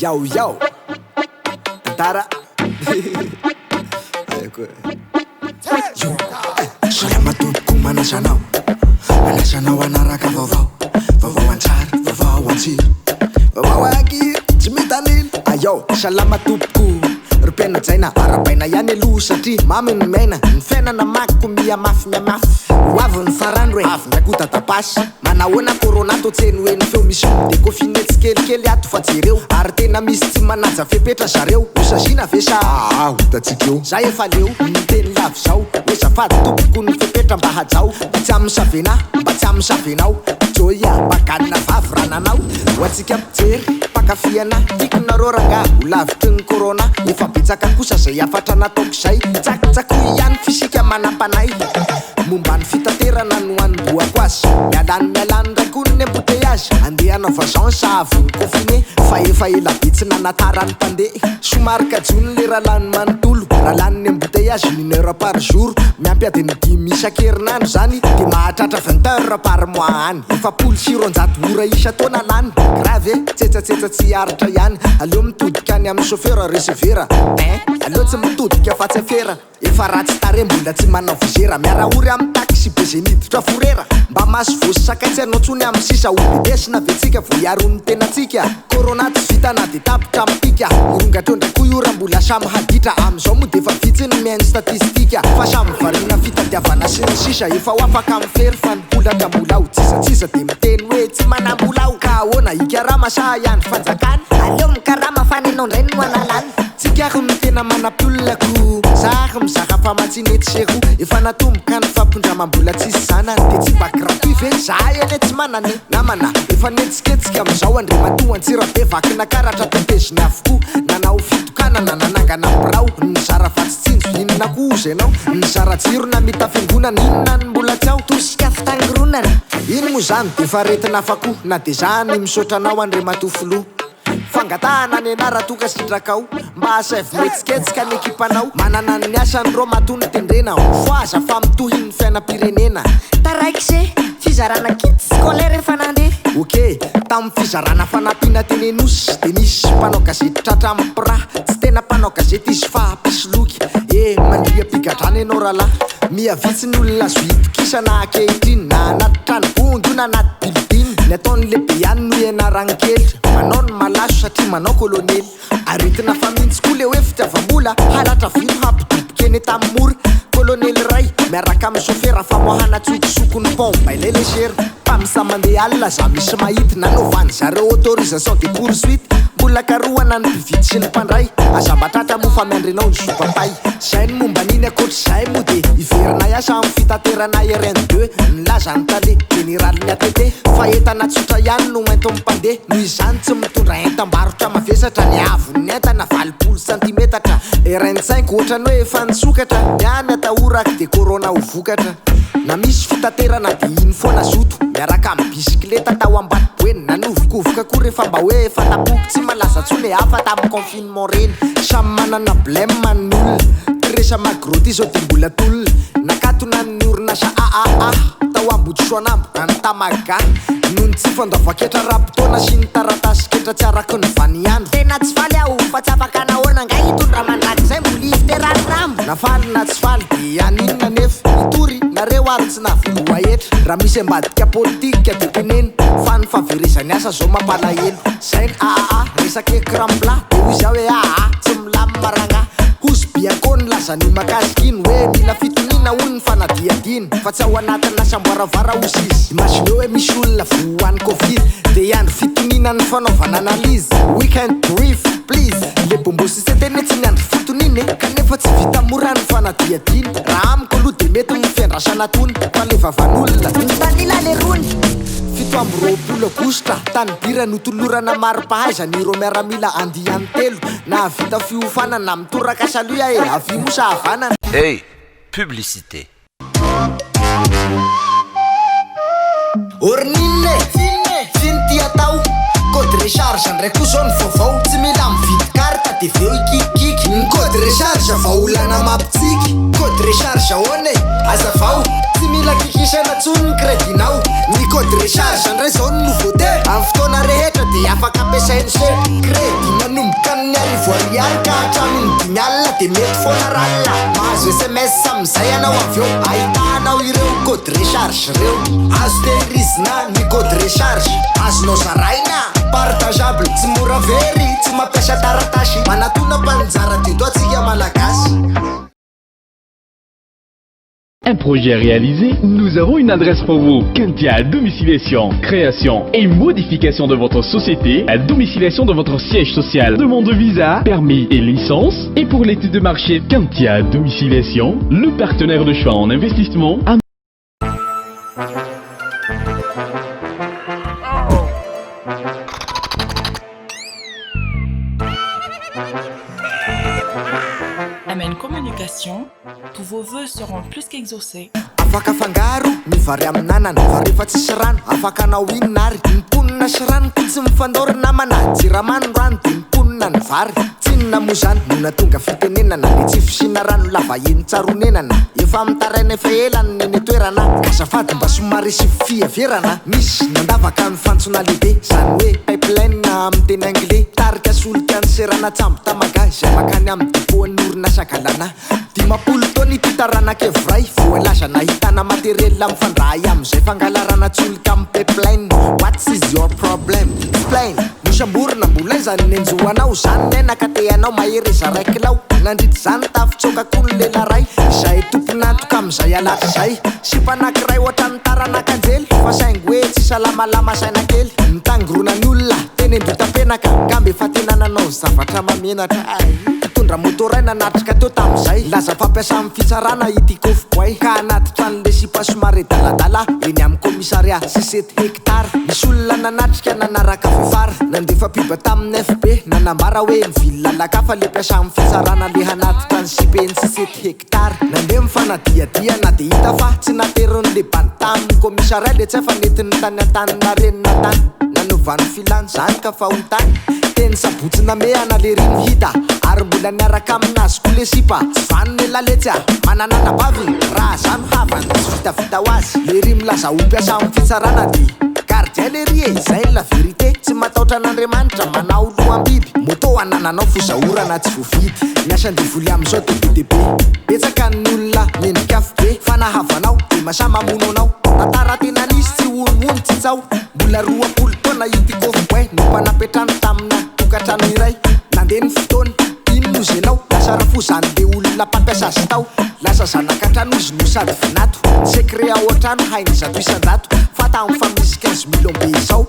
Yo, yo. Tara. Salama tompoko manasanao anasanao anaraka vaovao vaovao antsara vaovao antsiro vaovao aky tsy mitaniny ayo salama tompoko rom-piainajaina arabaina ihany aloha satria mamy ny maina ny fiainana makiko miamafy miamafy hoavy ny farandro e avy ndrakota tapasy manahoana corona totseny hoe ny feo misy de confiné tsikelikely ato fa jereo ary tena misy tsy manaja fepetra zareo osazina ve sa hitatsika eo za efa leo miteny lavy zao hoe zafady tompoko ny fepetra mba hajao mba tsy amin'ny savena mba tsy amin'ny savenao joia baganina vavy rananao ho atsika mijery pakafiana tikonareo ranga ho lavitry ny corona efa betsaka kosa zay afatra nataoko zay tsakitsako ihany fisika manampanay momba ny fitaterana no anomboako azy mialany ndray koa ny embouteillage andeha anao vagence avy ny confiné fa efa ela betsy nanatara ny mpandeha somary kajony le rahalany manontolo rahalan'ny embouteillage 1 heure par jour miampy adiny 10 isan-kerinandro zany de mahatratra 20 heures par mois any efa polo sironjato ora isa-taona lany grave tsetsatsetsy tsy aritra ihany aleo mitodika any amin'ny chauffeur recevera aleo tsy mitodika fa tsy afera efa ratsy tare mbola tsy manao vizera miarahory amin'ny taxi be zay niditra forera mba maso vosy sakaitsy anao tsony amin'ny sisa obedesina vetsika voiarony tenatsika corona tsy vita na de tapitra mipika mirongatro ndraiky io raha mbola samy haditra am'izao moa de efa vitsy ny mihainy statistika fa samy varina fitadiavana sy ny sisa efa ho afaka mifery fa nipolatra mbolao tsisatsisa de miteny hoe tsy manambolao ka ahoana ikarama sa ihany fanjakany aleo mikarama fa nenao ndray no analany tsikako ny tena manam-piolonako zaho mizaha famatsinety sero efa natomboka ny fampondramam-bola tsisy zanany de tsy mba gratuit ve za ene tsy manane namana efa netsiketsika am'izao andre matoa antsira be vakina karatra teteziny avokoa nanao fitokanana nanangana birao ny zara vatsitsinjo inona ko ozy ianao ny zara jiro na mitafiangonana inona ny mbola tsy ao tosika fitangoronana iny moa zany de efa retina afako na de zany misaotra anao andre matofoloha fangatahana ny anaratoka sidrakao mba asavy metsiketsika ny ekipanao manana ny asanyro matony tendrena foaza fa mitohiny fiainam-pirenena taraiky se fizarana kits scolaire efa nandeha ok tamin'ny fizarana fanampiana tenenosy de nisy mpanao gazety tratra mipira tsy tena mpanao gazety izy fa pisoloky mandria pigadrana ianao rahalahy miavitsy ny olona azo itokisana akehitriny na anaty trano bondy io na anaty bilodiny ny ataony lehibe ihany no ianarany kely manao ny malaso satria manao kolonely aretina fa mintsy koa le hoe fitiavambola halatra vino hampidobokeny tamin'ny mora kolonely ray miaraka amin'ny chauffeur famohana tsokisokony pomba ilay lesery mpamisa mandeha alina za misy mahity nanaovany zareo autorisation de poursuite mbola karohana ny mpividy sy ny mpandray azambatratra moa fa miandrenao ny zopapay zay ny momba niny akoatry zay moa de iverina iasa amin'ny fitaterana RN2 nilaza ny tale général ny ATT fa entana tsotra ihany no mainto mimpandeha noho izany tsy mitondra entam-barotra mavesatra ny avony entana 20 centimetatra RN5 ohatrany hoe efa nisokatra miany atahoraky de corona ho vokatra na misy fitaterana de iny foana zoto miaraka amin'ny bisikleta tao ambatiboeny nanovokovoka koa rehefa mba hoe fatapoky tsy malaza tsony hafa tamin'ny confinement reny samy manana blème man'olona tresa magroty zao de mbola tolona nakatona ny orinasa aaa tao ambodisoanambo ka ny tamaga noho ny tsy fandoavaketra rapotona sy ny taratasy ketra tsy araky ny vaniandro tena tsy faly aho fa tsy afaka nahoana nga hitondra mandraky zay mbola ifiterany rambo nafaly na tsy faly de aninona nefa itory nareo ary tsy navoloa etra raha misy ambadika politika de teneny fa ny faverezany asa zao mampalahelo zay ny aaa resaky écran-plat de hoy zao hoe aa tsy milamy maranga hozy biako ny lazany makasikiny hoe mila fitonina hono ny fanadiadiny fa tsy ao anatin'ny asamboaravara osy izy imagine hoe misy olona voany covid de iandro fitonina ny fanaovana analizy we can't breathe please le bombosy seteny tsy niandro fitoniny kanefa tsy vita mora ny fanadiadiny raha amiko aloha de mety mifiandrasana tony fa le vavan'olona vanila le rony fito amby roapolo agosta tany bira notolorana maro-pahaizany iro miaramila andiany telo na vita fiofanana na mitoraka saluya e avy mosa havanana Hey, publicité. ornine finy ty atao code recharge ndraiky koa zao ny vaovao tsy mila mividy karta de veo ikikiky ny code recharge vaolana mampitsiky code recharge ahoana e azavao tsy mila kikisana tsony ny crédinao ny code recharge andray zao ny nouveauté amin'ny fotoana rehetra dia afaka ampiasainy se crédit manomboka amin'ny arivoariary ka hatramin'ny 10 alina dia mety foana ralina mahazo sms amin'izay anao avy eo ahitanao ireo code recharge reo azo tehirizina ny code recharge azonao zaraina partageable tsy mora very tsy mampiasa taratasy manatona mpanjara teto atsika malagasy. Un projet réalisé, nous avons une adresse pour vous. Kantia Domiciliation, création et modification de votre société, à domiciliation de votre siège social, demande de visa, permis et licence. Et pour l'étude de marché, Kantia Domiciliation, le partenaire de choix en investissement. Amen Communication, tous vos vœux seront plus qu'exaucés. Afaka fangaro ny vary amin'ny nanana fa rehefa tsisy rano afaka anao inona ary mimponina sy rano ko tsy mifandoro namana jiramano rano dia mimponina ny vary tsinona moa zany nona tonga fitenenana ny tsy fisina rano lava eny tsaronenana efa mitaraina efa elany neny toerana azafady mba somary sy fiaverana misy nandavaka ny fantsona lehibe zany hoe pipeline amin'ny teny anglais tarika solika ny serana tsambo tamaga izay makany amin'ny dipoan'ny orinasa galana 10 taona ititaranaky evray voalaza nahitana materiel mifandray amin'izay fangalarana tsolika amin'ny pipeline. What is your problem? Explain. Mosamborona mbola izany nenjoanao zany nenaka teanao mahereza raiky lao nandritra zany tafitsoka koa ny lela ray izay tomponantoka amin'izay alaky zay sy mpanankiray ohatrany taranak'anjely fa saingy hoe tsy salamalama saina kely mitangorona ny olona teny endota-penaka ngamby efa tenananao zavatra mamenatra tondra motoraina natrika teo tamin'izay laza fampiasa amin'ny fitsarana ity kofokoay ka anatitra an'le sipa somary daladala eny amin'ny komisaria 7 hectare misy olona nanatrika nanaraka fefara nandefa piba tamin'ny FB nanambara hoe mivily lalaka le piasa amin'ny fitsarana le hanatitra ny sipeny 7 hectare nandeha mifanadiadia na dia hita fa tsy nateron'le bany tamin'ny komisaria le tsy efa netiny tany an-tanina renina tany nanovany filany zany ka fa hotany teny sabotsina mehana le rino hita ary mbola niaraka aminazy koa le sipa tsy vanony laletsy mananana bavy raha zany havany tsy vitavita ho azy le ry milaza ho mpiasa amin'ny fitsarana dia gardien le rie izay la vérité tsy matahotra an'Andriamanitra manao loam-biby moto anananao fozahorana tsy voavidy miasa andevoly amin'izao dia be dia be betsaka ny olona mendrika afo be fa nahavanao dia masamamono anao tantara tena nisy tsy onomono tsy tsao mbola 20 taona ity kofokoay no mpanapetrano tamina tokantrano iray nandeha ny fotoana ino nozy ianao lasa rafo zany le olona mpampiasa azy tao lasa zanak'antrano izy no sady vinato sekre ao an-trano hainy zato isan-jato fa tamin'ny fa misy 15 million be izao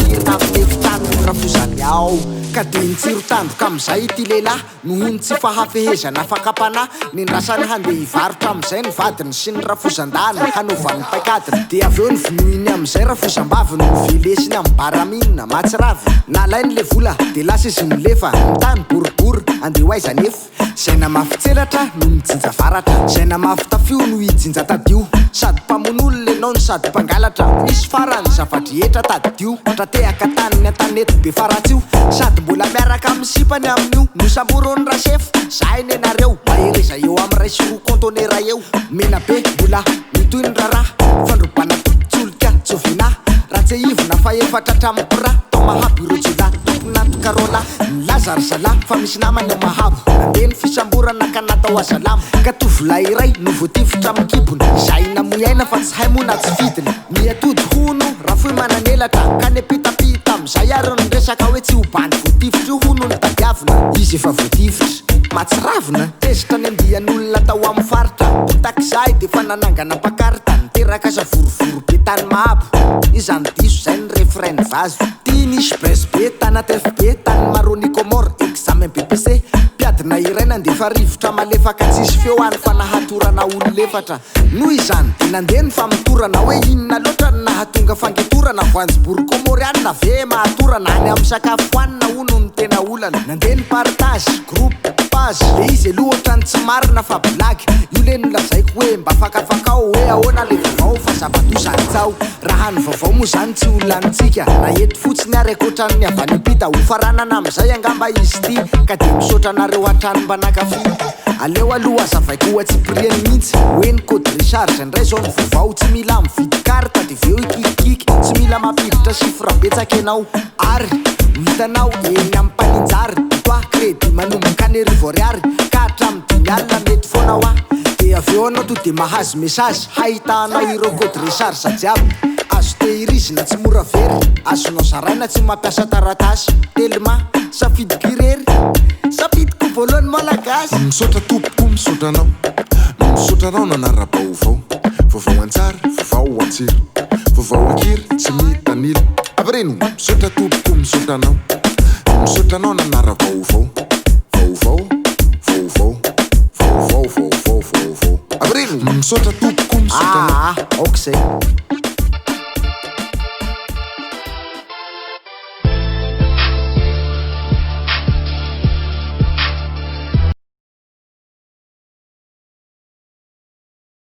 irina amin'ny efitrano rafo zany ao ka dia nitsiro tandroka amin'izay ity lehilahy nohony tsy fahafehezana fakapana nendrasany handeha hivarotra amin'izay ny vadiny sy ny rafozan-dany hanaovan'ny paikadiny dia avy eo ny vinoiny amin'izay rafozam-bavy no velesiny amin'ny baraminina matsiravy nalainy le vola dia lasa izy milefa mitany boribory andeha ho aiza nefa zay namafy tselatra no mijinja varatra zay namafy tafio no hijinja tadio sady mpamon'olo lenao ny sady mpangalatra misy farany zavadrehetra tadio tratehaka taniny an-tanety be faratsio sady mbola miaraka amin'ny sipany amin'io nosamborony rasefo zay nenareo mahereza eo amin'ny ray sy 2 contenera eo mena be mbola mitoy ny raraha fandrobana tsolika tsovina raha tsy ivona fa efatra hatramin'ny pira tao mahaby ireo jola tomponantokarola ny lazary zala fa misy namany ao mahabo nandeha ny fisamborana ka natao azalama ka tovolahy iray no voatifitra amin'ny kibony izay namoiaina fa tsy hay moa na tsy vidiny miatody hono raha foy mananelatra ka nepitapita amin'izay ary ny resaka hoe tsy ho bany voatifitra io hono ny tadiavina izy efa voatifitra matsiravina tezitra ny andian'olona tao amin'ny faritra takizay dia fa nanangana mpakarita niteraka sa vorovoro be tany mahabo izany diso zay ny refrain vazo tia nisy bes be tanaty FB tany maroni komor examen BPC piadina iray nandefa rivotra malefaka tsisy feo any fa nahatorana ololefatra noho izany dia nandeha ny famitorana hoe inona loatra ny nahatonga fangitorana voanjobory komoriany na ve mahatorana any amin'ny sakafo hoanina hono ny tena olana nandeha ny partage groupe page le izy aloha ohatrany tsy marina fa blagy io le nolazaiko hoe mba fakafakao hoe ahoana le vaovao fa zava-dosany tsao raha ny vaovao moa zany tsy olonantsika na ety fotsiny ary akoatrany avany pita ho faranana amin'izay angamba izy ty ka dia misaotra anareo antrano mba nakafi aleo aloha azavaiko ohatsy prieny mihitsy hoe ny code recharge indray zao ny vaovao tsy mila mividy karta de veo ikikiky tsy mila mampiditra chiffre betsaka ianao ary hitanao eny amin'ny paninjary toa crédit manomboka ny arivo ariary ka hatramin'ny 10 alina mety foana ho de aveo anao to de mahazo message hahitanao ireo code recharge jiaby azo tehirizina tsy mora very azonao zaraina tsy mampiasa taratasy telema safidiko irery safidiko voalohany malagasy misaotra tompoko misaotranao misaotranao nanara-baovao vaovao an-tsara vaovao an-tsiro vaovao ankiry tsy mitanila avreno misaotra tompoko misaotranao nanara-baovao vaovao vaovao vaovao vaovao vaovao avreno misaotra tompoko misaotranao ok zay